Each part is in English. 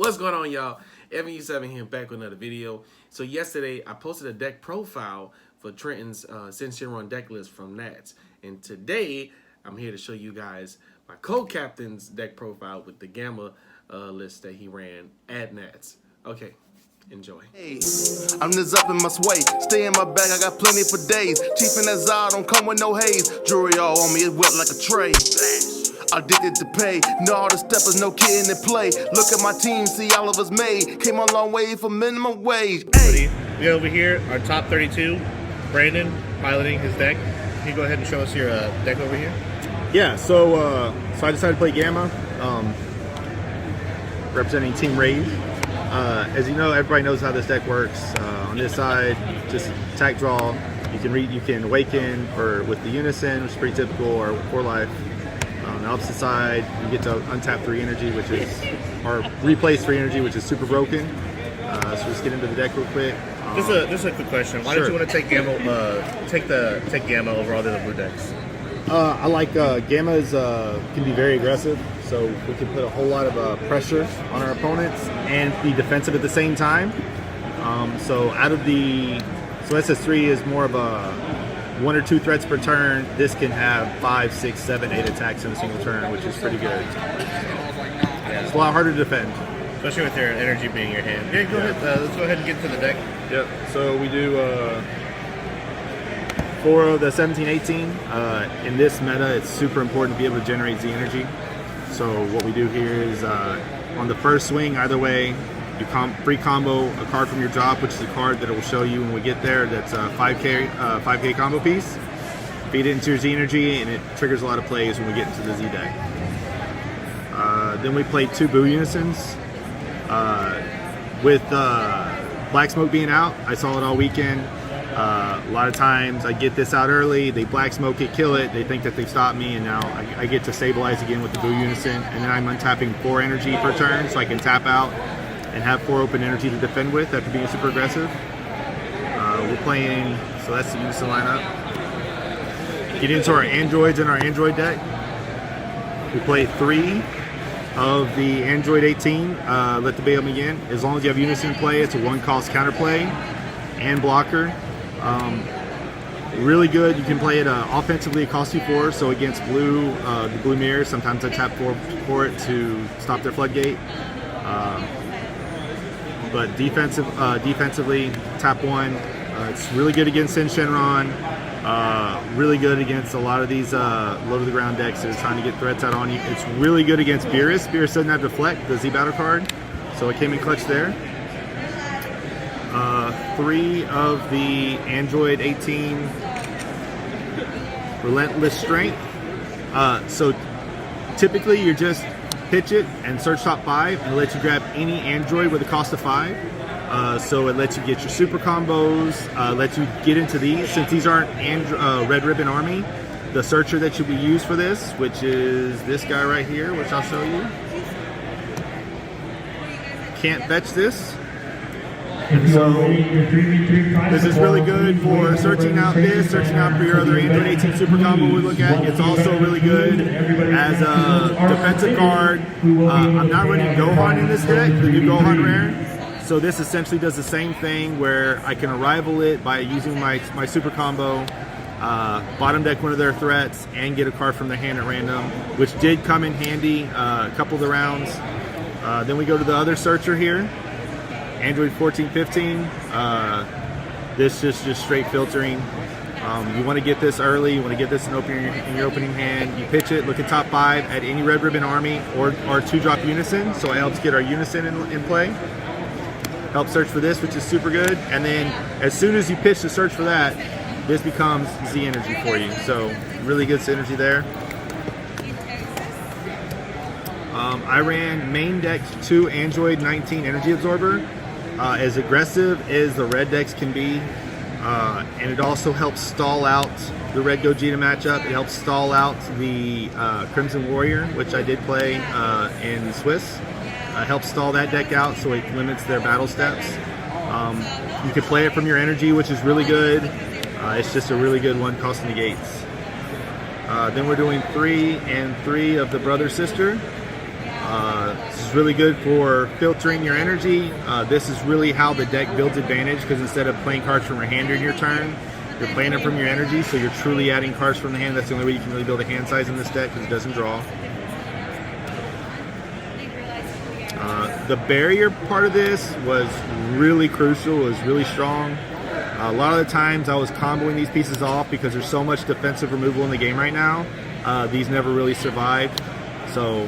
What's going on, y'all? Evan U7 here, back with another video. So yesterday I posted a deck profile for Trenton's Sin Shenron deck list from Nats, and today I'm here to show you guys my co-captain's deck profile with the Gamma list that he ran at Nats. Okay, enjoy. Hey, I'm just up in my sway. Stay in my bag, I got plenty for days. Chief and that Zod don't come with no haze. Jewelry all on me, it wet like a tray. Addicted to pay, know all the steppers, no kidding to play. Look at my team, see all of us made. Came a long way for minimum wage. Hey. We over here, our top 32, Brandon piloting his deck. Can you go ahead and show us your deck over here? Yeah, so I decided to play Gamma, representing Team Rave. As you know, everybody knows how this deck works. On this side, just attack draw. You can awaken, or with the Unison, which is pretty typical, or 4 life. On the opposite side, you get to untap 3 energy, or replace 3 energy, which is super broken. So let's get into the deck real quick. Just a quick question. Why did you want to take Gamma? Take Gamma over all the other blue decks? I like Gammas can be very aggressive, so we can put a whole lot of pressure on our opponents and be defensive at the same time. So SS3 is more of a 1 or 2 threats per turn. This can have 5, 6, 7, 8 attacks in a single turn, which is pretty good. It's a lot harder to defend. Especially with your energy being your hand. Yeah, go ahead. Let's go ahead and get into the deck. Yep. So we do 4 of the 17-18. In this meta, it's super important to be able to generate Z energy. So what we do here is on the first swing, either way, you free combo a card from your drop, which is a card that it will show you when we get there. That's a 5K combo piece. Feed it into your Z energy, and it triggers a lot of plays when we get into the Z deck. Then we play 2 Boo Unisons. With Black Smoke being out, I saw it all weekend. A lot of times I get this out early, they Black Smoke it, kill it, they think that they've stopped me, and now I get to stabilize again with the Boo Unison, and then I'm untapping 4 energy per turn, so I can tap out and have 4 open energy to defend with after being super aggressive. We're playing, so that's the Unison lineup. Get into our androids in our android deck. We play 3 of the Android 18, let the bail begin. As long as you have Unison in play, it's a 1-cost counterplay and blocker. Really good. You can play it offensively, it costs you 4, so against blue, the blue mirrors, sometimes I tap 4 for it to stop their floodgate. But defensively, tap 1. It's really good against Sin Shenron. Really good against a lot of these low to the ground decks that are trying to get threats out on you. It's really good against Beerus. Beerus doesn't have Deflect, the Z battle card, so it came in clutch there. 3 of the Android 18 Relentless Strength. So typically you just pitch it and search top 5 and let you grab any Android with a cost of 5. So it lets you get your super combos, lets you get into these. Since these aren't Red Ribbon Army, the searcher that you'll be used for this, which is this guy right here, which I'll show you. Can't fetch this. So this is really good for searching out this, searching out for your other Android 18 super combo we look at. It's also really good as a defensive card. I'm not running Gohan in this deck, the new Gohan rare. So this essentially does the same thing where I can arrival it by using my super combo, bottom deck one of their threats, and get a card from their hand at random, which did come in handy a couple of the rounds. Then we go to the other searcher here. Android 14-15, this is just straight filtering. You want to get this early, you want to get this in your opening hand. You pitch it, look at top 5 at any Red Ribbon Army or 2-drop Unison, so it helps get our Unison in play. Help search for this, which is super good. And then as soon as you pitch to search for that, this becomes Z energy for you. So really good synergy there. I ran main deck 2 Android 19 Energy Absorber. As aggressive as the red decks can be, and it also helps stall out the red Gogeta matchup. It helps stall out the Crimson Warrior, which I did play in Swiss. Helps stall that deck out so it limits their battle steps. You can play it from your energy, which is really good. It's just a really good one, cost negates. Then we're doing 3 and 3 of the brother sister. This is really good for filtering your energy. This is really how the deck builds advantage, because instead of playing cards from your hand in your turn, you're playing them from your energy, so you're truly adding cards from the hand. That's the only way you can really build a hand size in this deck, because it doesn't draw. The barrier part of this was really crucial, was really strong. A lot of the times I was comboing these pieces off because there's so much defensive removal in the game right now. These never really survived. So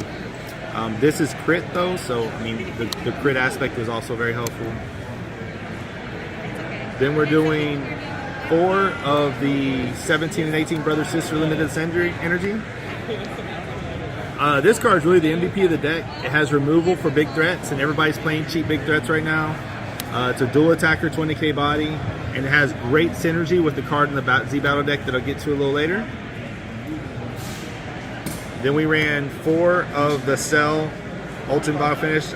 this is crit though, so I mean the crit aspect was also very helpful. Then we're doing 4 of the 17 and 18 Brother Sister Limited Energy. This card is really the MVP of the deck. It has removal for big threats, and everybody's playing cheap big threats right now. It's a dual attacker, 20k body, and it has great synergy with the card in the Z Battle deck that I'll get to a little later. Then we ran 4 of the Cell Ultimate Battle Finish.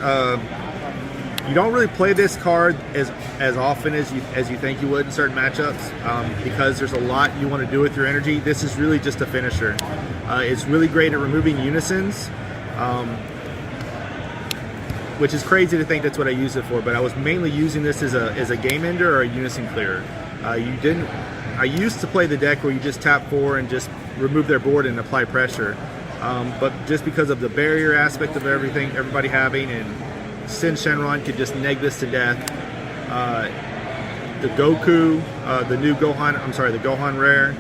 You don't really play this card as often as you think you would in certain matchups, because there's a lot you want to do with your energy. This is really just a finisher. It's really great at removing unisons, which is crazy to think that's what I use it for, but I was mainly using this as a game ender or a unison clearer. I used to play the deck where you just tap 4 and just remove their board and apply pressure, but just because of the barrier aspect of everybody having, and Sin Shenron could just neg this to death. The Goku, the Gohan rare,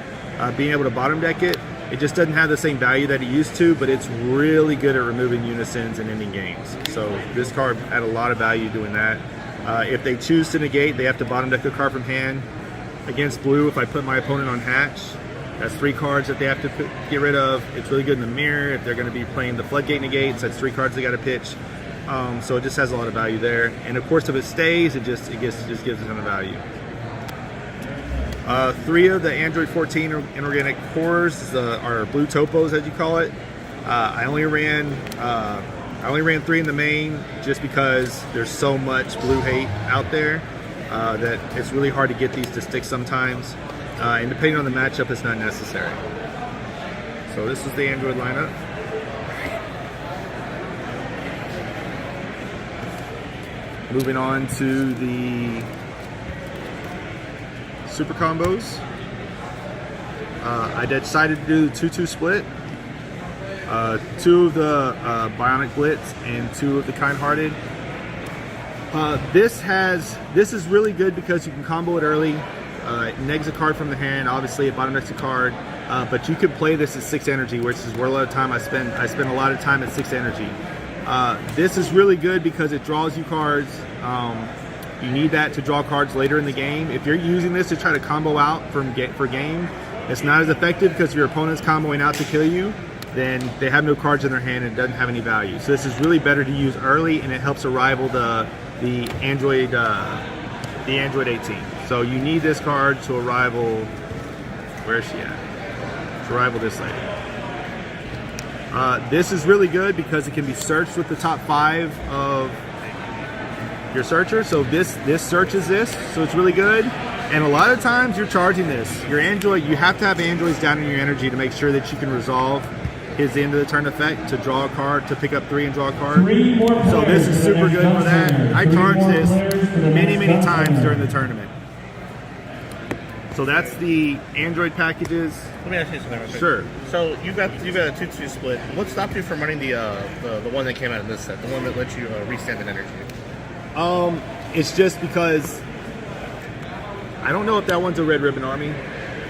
being able to bottom deck it, it just doesn't have the same value that it used to, but it's really good at removing unisons and ending games. So this card had a lot of value doing that. If they choose to negate, they have to bottom deck a card from hand. Against blue, if I put my opponent on hatch, that's 3 cards that they have to get rid of. It's really good in the mirror. If they're going to be playing the floodgate negates, that's 3 cards they got to pitch. So it just has a lot of value there. And of course, if it stays, it just gives a ton of value. 3 of the Android 14 inorganic cores are blue topos, as you call it. I only ran 3 in the main just because there's so much blue hate out there that it's really hard to get these to stick sometimes. And depending on the matchup, it's not necessary. So this is the Android lineup. Moving on to the super combos. I decided to do the 2-2 split. 2 of the Bionic Blitz and 2 of the Kind-Hearted. This is really good because you can combo it early. It negs a card from the hand. Obviously, it bottom decks a card, but you can play this at 6 energy, which is where a lot of time I spend a lot of time at 6 energy. This is really good because it draws you cards. You need that to draw cards later in the game. If you're using this to try to combo out for game, it's not as effective because your opponent's comboing out to kill you. Then they have no cards in their hand and it doesn't have any value. So this is really better to use early, and it helps to rival the Android 18. So you need this card to rival. Where is she at? To rival this lady. This is really good because it can be searched with the top 5 of your searcher. So this searches this, so it's really good. And a lot of times you're charging this. Your Android, you have to have Androids down in your energy to make sure that you can resolve his end of the turn effect to draw a card, to pick up 3 and draw a card. So this is super good for that. I charged this many times during the tournament. So that's the Android packages. Let me ask you something real quick. Sure. So you've got a 2-2 split. What stopped you from running the one that came out of this set, the one that lets you restand an energy? It's just because I don't know if that one's a Red Ribbon Army.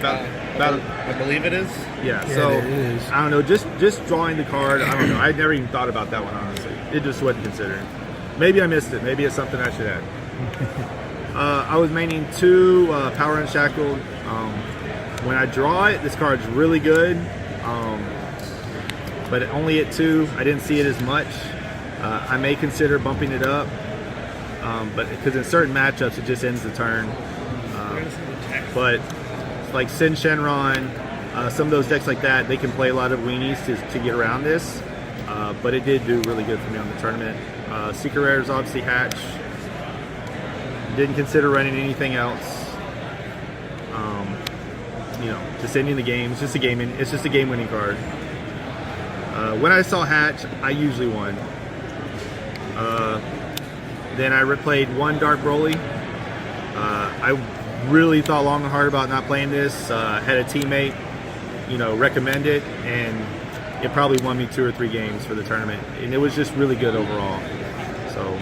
I believe it is. Yeah, so it is. I don't know. Just drawing the card. I don't know. I never even thought about that one, honestly. It just wasn't considered. Maybe I missed it. Maybe it's something I should add. I was maining 2 Power Unshackled. When I draw it, this card's really good, but only at 2. I didn't see it as much. I may consider bumping it up, but because in certain matchups it just ends the turn. But like Sin Shenron, some of those decks like that, they can play a lot of weenies to get around this. But it did do really good for me on the tournament. Secret Rares obviously hatch. Didn't consider running anything else. Just ending the game. It's just a game-winning card. When I saw hatch, I usually won. Then I replayed one Dark Broly. I really thought long and hard about not playing this. Had a teammate, recommend it, and it probably won me 2 or 3 games for the tournament, and it was just really good overall. So,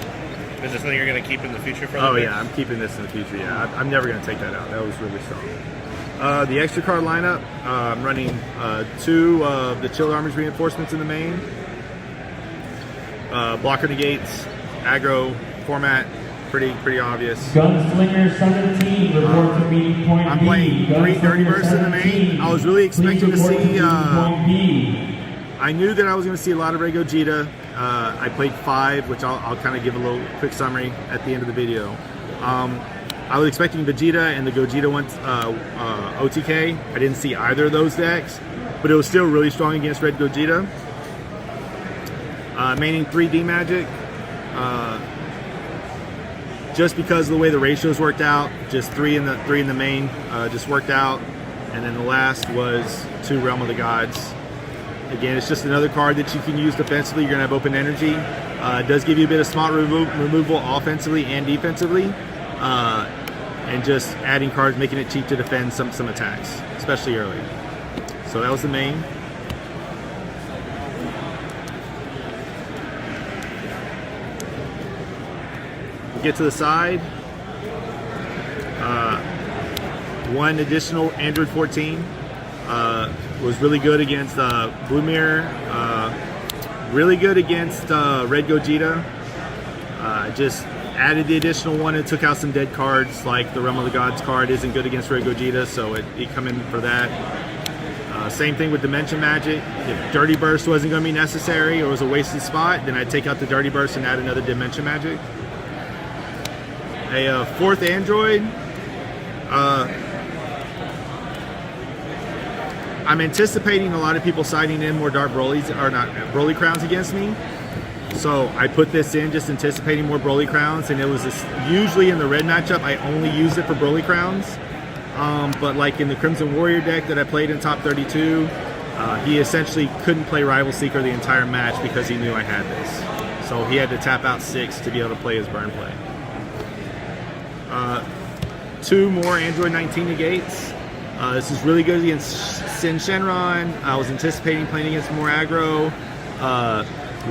is this something you're going to keep in the future? Oh yeah, I'm keeping this in the future. Yeah, I'm never going to take that out. That was really strong. The extra card lineup, I'm running 2 of the Chilled Armors reinforcements in the main. Blocker negates, aggro format, pretty obvious. Gunslinger 17, report to meeting point B. I'm playing 3 Dirty Bursts in the main. I was really expecting to see. I knew that I was going to see a lot of Red Gogeta. I played 5, which I'll kind of give a little quick summary at the end of the video. I was expecting Vegeta and the Gogeta ones, OTK. I didn't see either of those decks, but it was still really strong against Red Gogeta. Maining 3D Magic. Just because of the way the ratios worked out, just 3 in the main just worked out, and then the last was 2 Realm of the Gods. Again, it's just another card that you can use defensively. You're gonna have open energy. It does give you a bit of spot removal offensively and defensively, and just adding cards, making it cheap to defend some attacks, especially early. So that was the main. Get to the side. 1 additional Android 14 was really good against Blue Mirror. Really good against Red Gogeta. Just added the additional 1 and took out some dead cards, like the Realm of the Gods card isn't good against Red Gogeta, so it come in for that. Same thing with Dimension Magic. If Dirty Burst wasn't going to be necessary or was a wasted spot, then I'd take out the Dirty Burst and add another Dimension Magic. A 4th Android. I'm anticipating a lot of people citing in more Dark Brolys, or not Broly Crowns against me. So I put this in just anticipating more Broly Crowns, and it was usually in the red matchup I only used it for Broly Crowns. But like in the Crimson Warrior deck that I played in top 32, he essentially couldn't play Rival Seeker the entire match because he knew I had this. So he had to tap out 6 to be able to play his burn play. 2 more Android 19 negates. This is really good against Sin Shenron. I was anticipating playing against more aggro.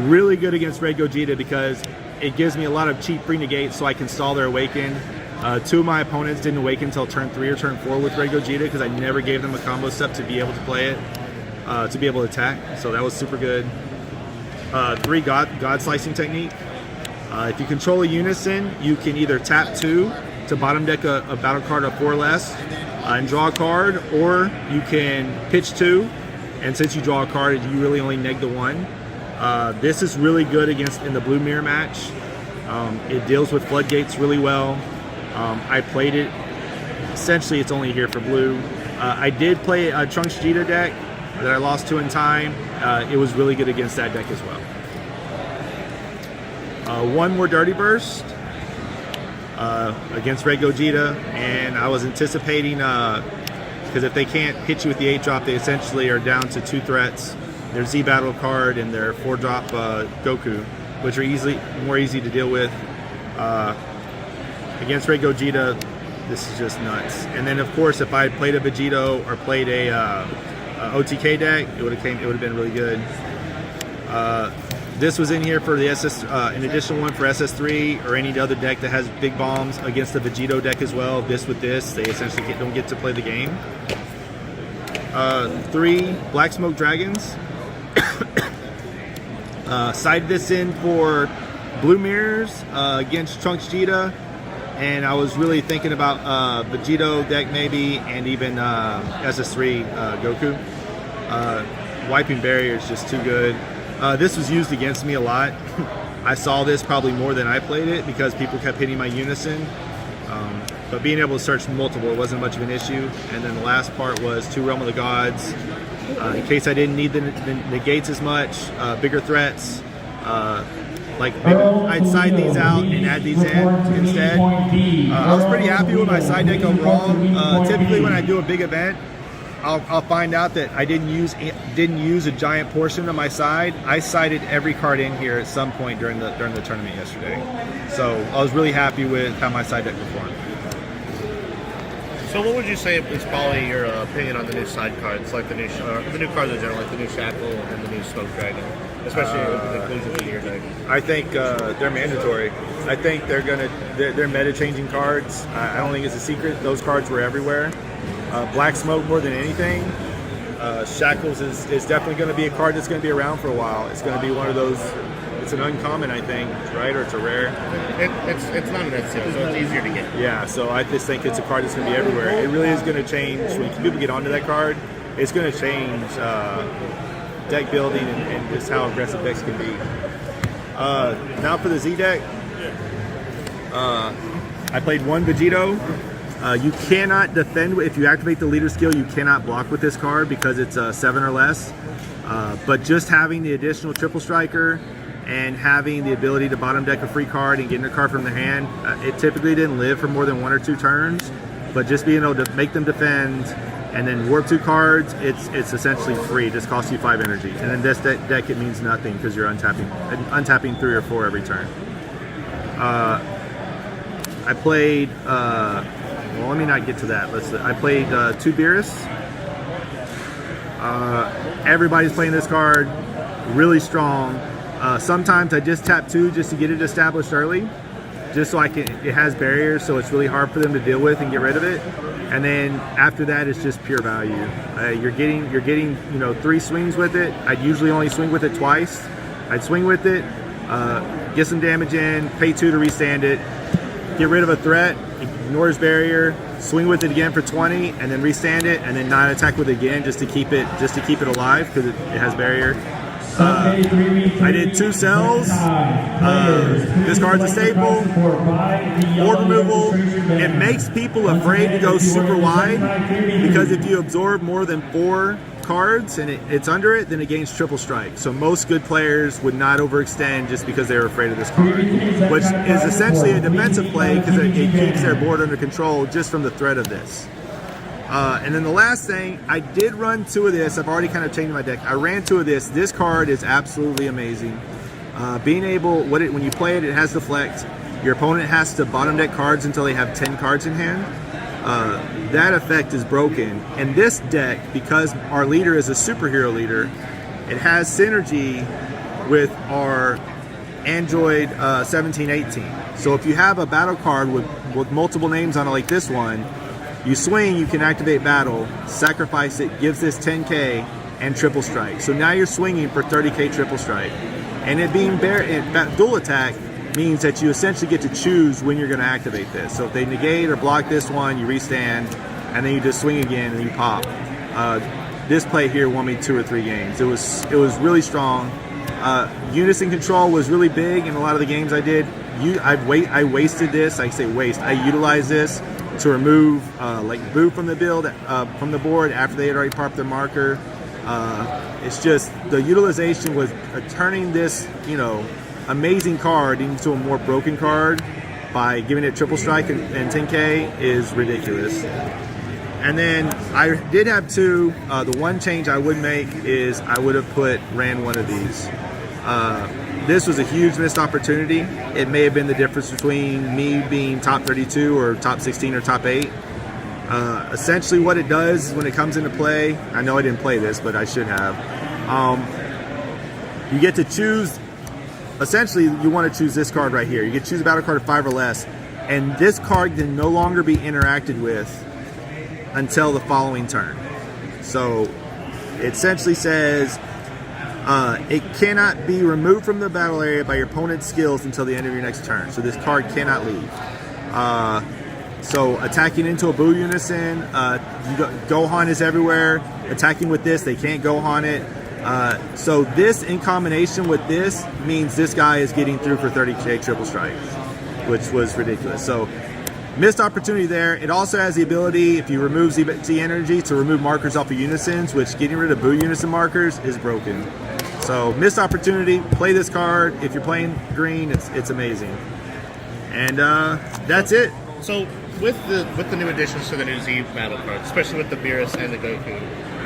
Really good against Red Gogeta because it gives me a lot of cheap free negates so I can stall their Awaken. 2 of my opponents didn't awaken until turn 3 or turn 4 with Red Gogeta because I never gave them a combo step to be able to play it, to be able to attack. So that was super good. 3 God Slicing Technique. If you control a Unison, you can either tap 2 to bottom deck a battle card of 4 or less and draw a card, or you can pitch 2, and since you draw a card, you really only neg the 1. This is really good in the Blue Mirror match. It deals with Floodgates really well. I played it. Essentially, it's only here for blue. I did play a Trunks Vegeta deck that I lost to in time. It was really good against that deck as well. 1 more Dirty Burst against Red Gogeta, and I was anticipating, because if they can't hit you with the 8-drop, they essentially are down to 2 threats. Their Z Battle card and their 4-drop Goku, which are more easy to deal with. Against Red Gogeta, this is just nuts. And then of course, if I played a Vegito or played a OTK deck, it would have been really good. This was in here for the an additional one for SS3 or any other deck that has big bombs against the Vegito deck as well. This with this, they essentially don't get to play the game. 3 Black Smoke Dragons. Sided this in for Blue Mirrors against Trunks Vegeta, and I was really thinking about Vegito deck maybe, and even SS3 Goku. Wiping Barrier is just too good. This was used against me a lot. I saw this probably more than I played it because people kept hitting my Unison. But being able to search multiple wasn't much of an issue. And then the last part was 2 Realm of the Gods. In case I didn't need the negates as much, bigger threats. Like maybe I'd side these out and add these in instead. I was pretty happy with my side deck overall. Typically when I do a big event, I'll find out that I didn't use a giant portion of my side. I sided every card in here at some point during the tournament yesterday, so I was really happy with how my side deck performed. So what would you say is probably your opinion on the new side cards, like the new cards in general, like the new Shackle and the new Smoke Dragon, especially with the inclusion of your deck? I think they're mandatory. I think they're meta-changing cards. I don't think it's a secret. Those cards were everywhere. Black Smoke more than anything. Shackles is definitely going to be a card that's going to be around for a while. It's going to be one of those. It's an uncommon, I think, right? Or it's a rare. It's not necessary, so it's easier to get. Yeah, so I just think it's a card that's going to be everywhere. It really is going to change when people get onto that card. It's going to change deck building and just how aggressive decks can be. Now for the Z deck, I played one Vegito. You cannot defend if you activate the leader skill. You cannot block with this card because it's 7 or less. But just having the additional triple striker and having the ability to bottom deck a free card and getting a card from the hand, it typically didn't live for more than 1 or 2 turns. But just being able to make them defend and then warp 2 cards, it's essentially free. It just costs you 5 energy. And then this deck, it means nothing because you're untapping 3 or 4 every turn. I played. Well, let me not get to that. I played 2 Beerus. Everybody's playing this card, really strong. Sometimes I just tap 2 just to get it established early, just so it has barriers, so it's really hard for them to deal with and get rid of it. And then after that, it's just pure value. You're getting 3 swings with it. I'd usually only swing with it twice. I'd swing with it, get some damage in, pay 2 to restand it, get rid of a threat, ignore his barrier, swing with it again for 20, and then restand it, and then not attack with it again just to keep it alive because it has barrier. I did 2 cells. This card's a staple. Board removal. It makes people afraid to go super wide because if you absorb more than 4 cards and it's under it, then it gains triple strike. So most good players would not overextend just because they're afraid of this card, which is essentially a defensive play because it keeps their board under control just from the threat of this. And then the last thing, I did run 2 of this. I've already kind of changed my deck. I ran 2 of this. This card is absolutely amazing. Being able, when you play it, it has deflect. Your opponent has to bottom deck cards until they have 10 cards in hand. That effect is broken. And this deck, because our leader is a superhero leader, it has synergy with our Android 1718. So if you have a battle card with multiple names on it like this one, you swing, you can activate battle, sacrifice it, gives this 10k and triple strike. So now you're swinging for 30k triple strike. And it being dual attack means that you essentially get to choose when you're going to activate this. So if they negate or block this one, you restand, and then you just swing again and you pop. This play here won me 2 or 3 games. It was really strong. Unison control was really big in a lot of the games I did. I wasted this. I say waste. I utilized this to remove like Boo from the board after they had already popped their marker. It's just the utilization was turning this amazing card into a more broken card by giving it triple strike and 10k is ridiculous. And then I did have 2. The one change I would make is I would have ran 1 of these. This was a huge missed opportunity. It may have been the difference between me being top 32 or top 16 or top 8. Essentially what it does when it comes into play, I know I didn't play this, but I should have. You get to choose, essentially you want to choose this card right here. You get to choose a battle card of 5 or less, and this card can no longer be interacted with until the following turn. So it essentially says, it cannot be removed from the battle area by your opponent's skills until the end of your next turn. So this card cannot leave. So attacking into a Boo Unison, Gohan is everywhere. Attacking with this, they can't Gohan it. So this in combination with this means this guy is getting through for 30k triple strike, which was ridiculous. So missed opportunity there. It also has the ability, if you remove Z energy, to remove markers off of Unisons, which getting rid of Boo Unison markers is broken. So missed opportunity. Play this card. If you're playing green, it's amazing. And that's it. So with the new additions to the new Z battle cards, especially with the Beerus and the Goku,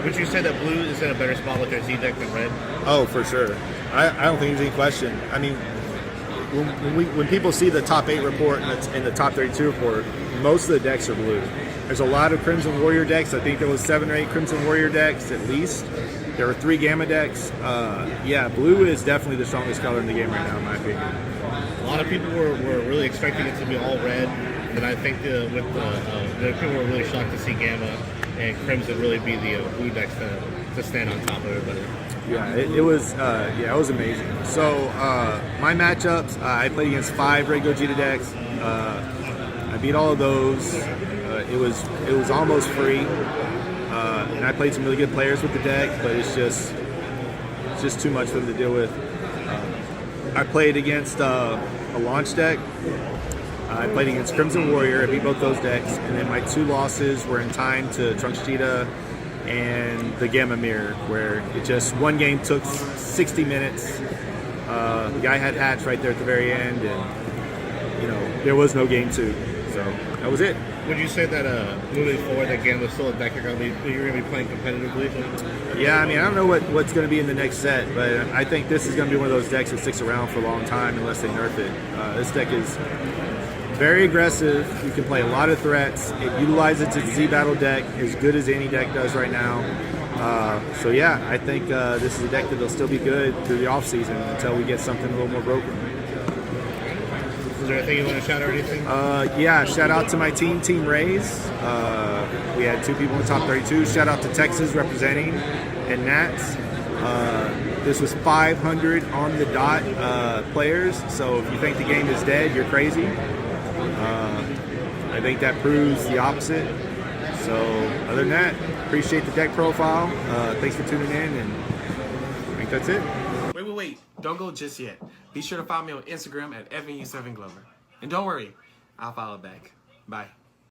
would you say that blue is in a better spot with their Z deck than red? Oh, for sure. I don't think there's any question. I mean, when people see the top 8 report and the top 32 report, most of the decks are blue. There's a lot of Crimson Warrior decks. I think there was 7 or 8 Crimson Warrior decks at least. There were 3 Gamma decks. Yeah, blue is definitely the strongest color in the game right now, in my opinion. A lot of people were really expecting it to be all red, and I think the people were really shocked to see Gamma and Crimson really be the blue decks to stand on top of everybody. Yeah, it was amazing. So my matchups, I played against 5 Red Gogeta decks. I beat all of those. It was almost free, and I played some really good players with the deck, but it's just too much for them to deal with. I played against a launch deck. I played against Crimson Warrior. I beat both those decks, and then my 2 losses were in time to Trunks Cheetah and the Gamma Mirror, where it just one game took 60 minutes. The guy had Hatch right there at the very end, and there was no game 2, so that was it. Would you say that moving forward, that Gamma's still a deck you're gonna be playing competitively? Yeah, I mean, I don't know what's going to be in the next set, but I think this is going to be one of those decks that sticks around for a long time unless they nerf it. This deck is very aggressive. You can play a lot of threats. It utilizes its Z Battle deck as good as any deck does right now. So yeah, I think this is a deck that'll still be good through the off season until we get something a little more broken. Is there anything you want to shout out or anything? Yeah, shout out to my team, Team Rays. We had 2 people in the top 32. Shout out to Texas representing and Nats. This was 500 on the dot players, so if you think the game is dead, you're crazy. I think that proves the opposite. So other than that, appreciate the deck profile. Thanks for tuning in, and I think that's it. Wait. Don't go just yet. Be sure to follow me on Instagram at FNU7Glover. And don't worry, I'll follow back. Bye.